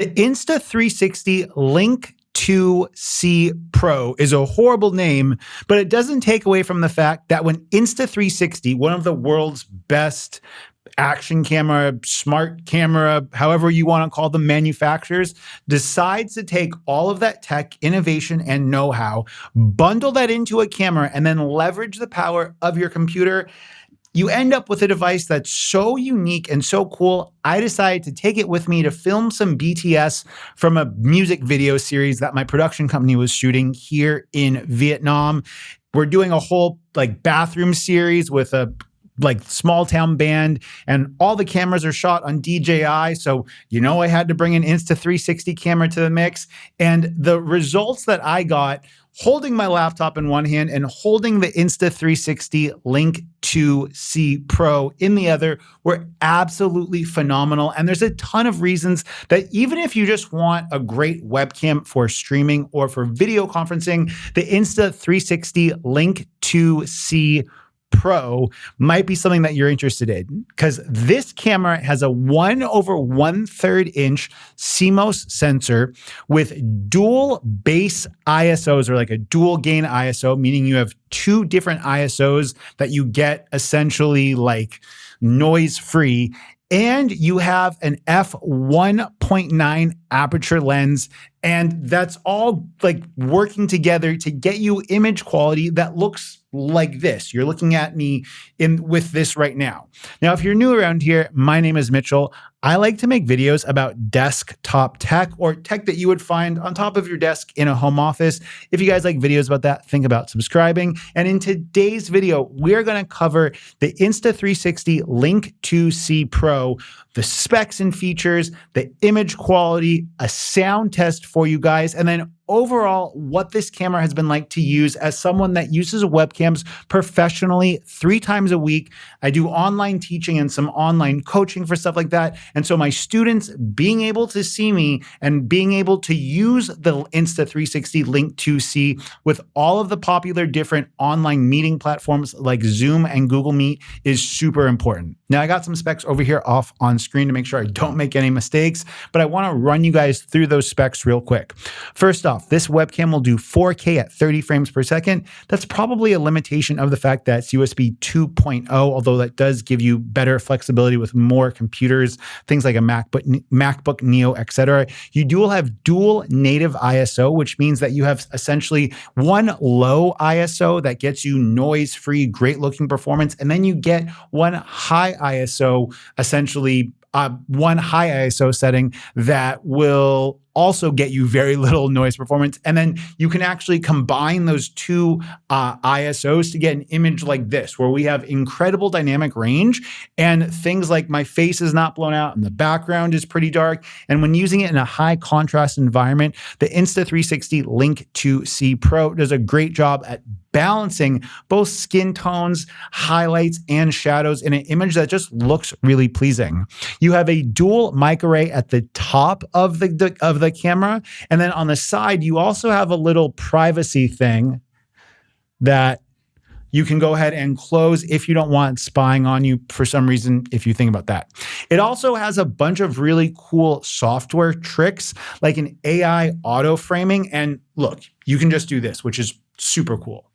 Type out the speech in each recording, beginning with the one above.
The Insta360 Link 2C Pro is a horrible name, but it doesn't take away from the fact that when Insta360, one of the world's best action camera, smart camera, however you want to call them, manufacturers, decides to take all of that tech, innovation, and know-how, bundle that into a camera, and then leverage the power of your computer, you end up with a device that's so unique and so cool. I decided to take it with me to film some BTS from a music video series that my production company was shooting here in Vietnam. We're doing a whole bathroom series with a small town band, and all the cameras are shot on DJI. So, I had to bring an Insta360 camera to the mix. And the results that I got holding my laptop in one hand and holding the Insta360 Link 2C Pro in the other were absolutely phenomenal. And there's a ton of reasons that even if you just want a great webcam for streaming or for video conferencing, the Insta360 Link 2C Pro might be something that you're interested in, because this camera has a 1/1/3 inch CMOS sensor with dual base ISOs, or a dual gain ISO, meaning you have two different ISOs that you get essentially noise free. And you have an f1.9 aperture lens, and that's all working together to get you image quality that looks like this. You're looking at me with this right now. Now, if you're new around here, my name is Mitchell. I like to make videos about desktop tech, or tech that you would find on top of your desk in a home office. If you guys like videos about that, think about subscribing. And in today's video, we're going to cover the Insta360 Link 2C Pro, the specs and features, the image quality, a sound test for you guys, and then overall what this camera has been like to use as someone that uses webcams professionally 3 times a week. I do online teaching and some online coaching for stuff like that. And so my students being able to see me and being able to use the Insta360 Link 2C with all of the popular different online meeting platforms like Zoom and Google Meet is super important. Now, I got some specs over here off on screen to make sure I don't make any mistakes, but I want to run you guys through those specs real quick. First off, this webcam will do 4K at 30 frames per second. That's probably a limitation of the fact that it's USB 2.0, although that does give you better flexibility with more computers, things like a MacBook Neo, etc. You will have dual native ISO, which means that you have essentially one low ISO that gets you noise-free, great-looking performance, and then you get one high ISO, essentially one high ISO setting that will also get you very little noise performance. And then you can actually combine those two ISOs to get an image like this, where we have incredible dynamic range and things like my face is not blown out and the background is pretty dark. And when using it in a high contrast environment, the Insta360 Link 2C Pro does a great job at balancing both skin tones, highlights, and shadows in an image that just looks really pleasing. You have a dual mic array at the top of the camera, and then on the side, you also have a little privacy thing that you can go ahead and close if you don't want spying on you for some reason, if you think about that. It also has a bunch of really cool software tricks, like an AI auto framing. And look, you can just do this, which is super cool.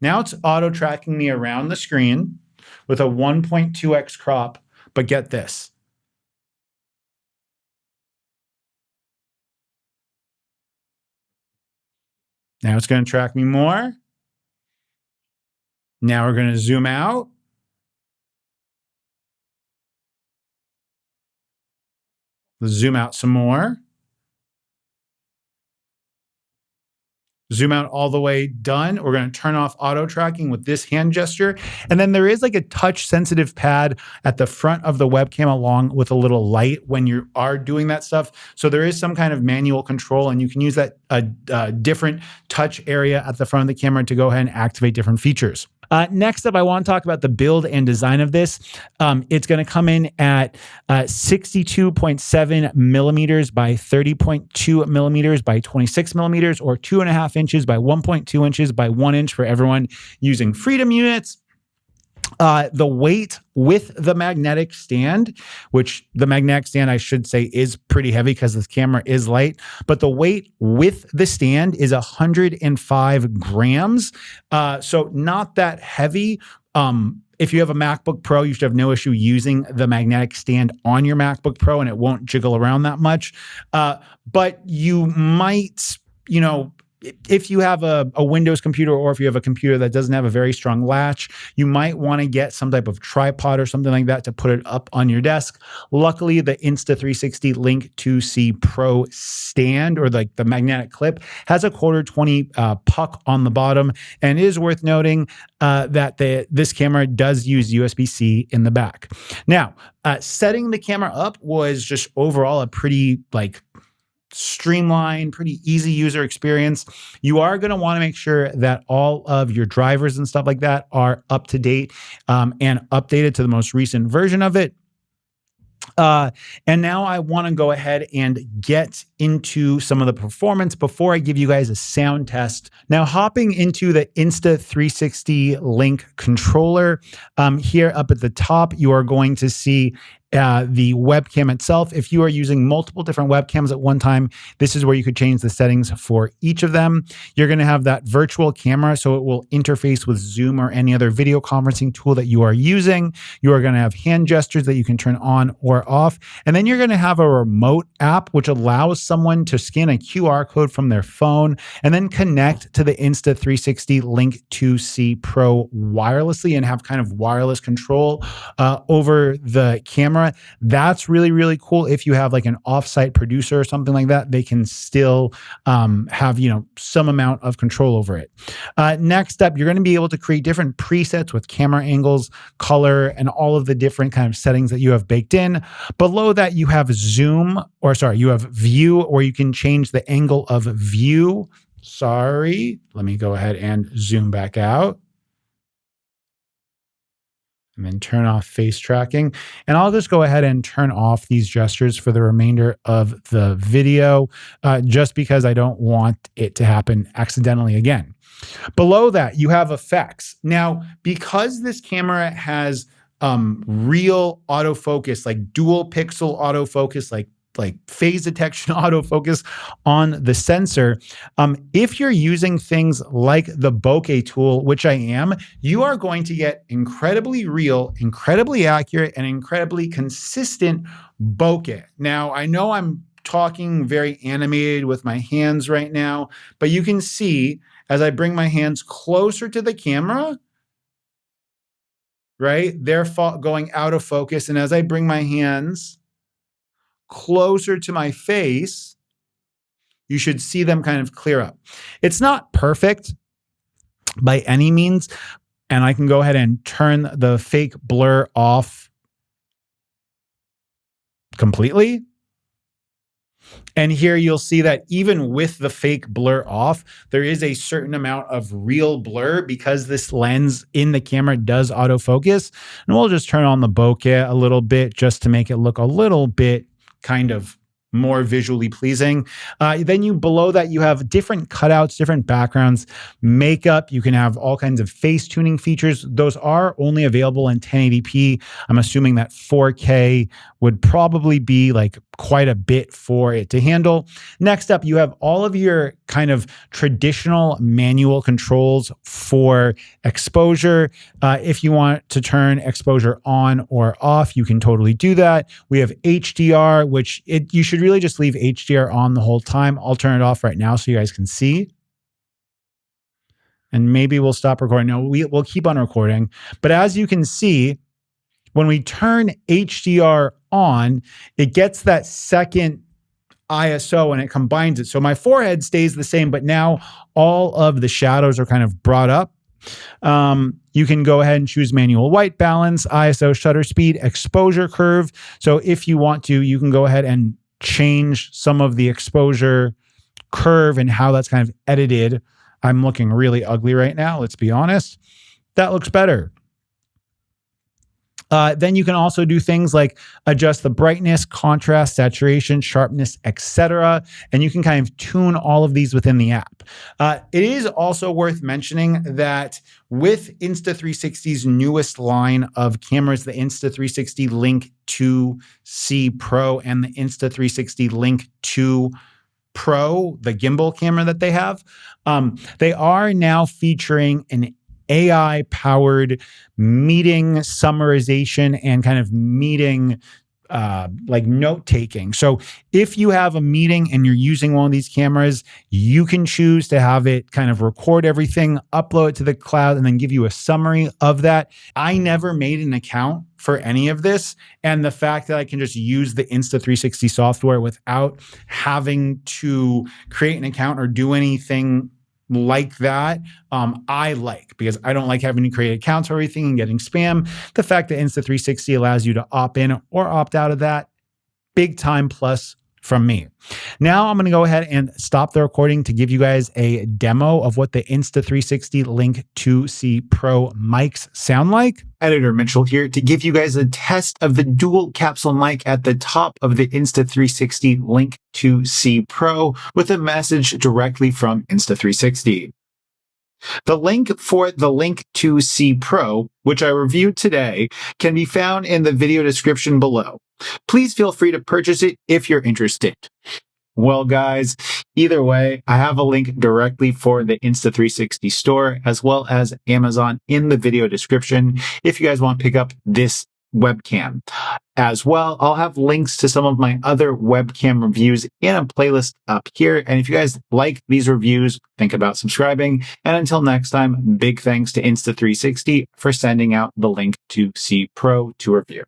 Now it's auto tracking me around the screen with a 1.2x crop, but get this. Now it's going to track me more. Now we're going to zoom out. Let's zoom out some more. Zoom out all the way, done. We're going to turn off auto tracking with this hand gesture. And then there is a touch sensitive pad at the front of the webcam along with a little light when you are doing that stuff. So there is some kind of manual control, and you can use that different touch area at the front of the camera to go ahead and activate different features. Next up, I want to talk about the build and design of this. It's going to come in at 62.7 millimeters by 30.2 millimeters by 26 millimeters, or 2.5 inches by 1.2 inches by 1 inch for everyone using Freedom units. The weight with the magnetic stand, which the magnetic stand, I should say, is pretty heavy because this camera is light, but the weight with the stand is 105 grams. So not that heavy. If you have a MacBook Pro, you should have no issue using the magnetic stand on your MacBook Pro and it won't jiggle around that much. But you might, if you have a Windows computer or if you have a computer that doesn't have a very strong latch, you might want to get some type of tripod or something like that to put it up on your desk. Luckily, the Insta360 Link 2C Pro stand, or like the magnetic clip, has a 1/4 puck on the bottom. And it is worth noting that this camera does use USB-C in the back. Now, setting the camera up was just overall a pretty streamlined, pretty easy user experience. You are going to want to make sure that all of your drivers and stuff like that are up to date and updated to the most recent version of it. And now I want to go ahead and get into some of the performance before I give you guys a sound test. Now, hopping into the Insta360 Link controller, here up at the top, you are going to see the webcam itself. If you are using multiple different webcams at one time, this is where you could change the settings for each of them. You're going to have that virtual camera, so it will interface with Zoom or any other video conferencing tool that you are using. You are going to have hand gestures that you can turn on or off. And then you're going to have a remote app, which allows someone to scan a QR code from their phone and then connect to the Insta360 Link 2C Pro wirelessly and have kind of wireless control over the camera. That's really, really cool. If you have like an offsite producer or something like that, they can still have, some amount of control over it. Next up, you're going to be able to create different presets with camera angles, color, and all of the different kind of settings that you have baked in. Below that, you have you have view, or you can change the angle of view. Let me go ahead and zoom back out. And then turn off face tracking. And I'll just go ahead and turn off these gestures for the remainder of the video, just because I don't want it to happen accidentally again. Below that, you have effects. Now, because this camera has real autofocus, like dual pixel autofocus, like phase detection autofocus on the sensor. If you're using things like the bokeh tool, which I am, you are going to get incredibly real, incredibly accurate, and incredibly consistent bokeh. Now, I know I'm talking very animated with my hands right now, but you can see as I bring my hands closer to the camera, right? They're going out of focus. And as I bring my hands closer to my face, you should see them kind of clear up. It's not perfect by any means, and I can go ahead and turn the fake blur off completely. And here you'll see that even with the fake blur off, there is a certain amount of real blur because this lens in the camera does autofocus. And we'll just turn on the bokeh a little bit just to make it look a little bit kind of more visually pleasing. Then below that, you have different cutouts, different backgrounds, makeup. You can have all kinds of face tuning features. Those are only available in 1080p. I'm assuming that 4K would probably be like quite a bit for it to handle. Next up, you have all of your kind of traditional manual controls for exposure. If you want to turn exposure on or off, you can totally do that. We have HDR, which you should really just leave HDR on the whole time. I'll turn it off right now so you guys can see. And maybe we'll stop recording. No, we'll keep on recording. But as you can see, when we turn HDR on, it gets that second ISO and it combines it. So my forehead stays the same, but now all of the shadows are kind of brought up. You can go ahead and choose manual white balance, ISO, shutter speed, exposure curve. So if you want to, you can go ahead and change some of the exposure curve and how that's kind of edited. I'm looking really ugly right now. Let's be honest. That looks better. Then you can also do things like adjust the brightness, contrast, saturation, sharpness, etc. And you can kind of tune all of these within the app. It is also worth mentioning that with Insta360's newest line of cameras, the Insta360 Link 2C Pro and the Insta360 Link 2 Pro, the gimbal camera that they have, they are now featuring an AI powered meeting summarization and kind of meeting like note taking. So if you have a meeting and you're using one of these cameras, you can choose to have it kind of record everything, upload it to the cloud, and then give you a summary of that. I never made an account for any of this. And the fact that I can just use the Insta360 software without having to create an account or do anything like that, I like, because I don't like having to create accounts for everything and getting spam. The fact that Insta360 allows you to opt in or opt out of that, big time plus from me. Now I'm going to go ahead and stop the recording to give you guys a demo of what the Insta360 Link 2C Pro mics sound like. Editor Mitchell here to give you guys a test of the dual capsule mic at the top of the Insta360 Link 2C Pro with a message directly from Insta360. The link for the Link 2C Pro, which I reviewed today, can be found in the video description below. Please feel free to purchase it if you're interested. Well, guys, either way, I have a link directly for the Insta360 store as well as Amazon in the video description if you guys want to pick up this webcam. As well, I'll have links to some of my other webcam reviews in a playlist up here. And if you guys like these reviews, think about subscribing. And until next time, big thanks to Insta360 for sending out the Link 2C Pro to review.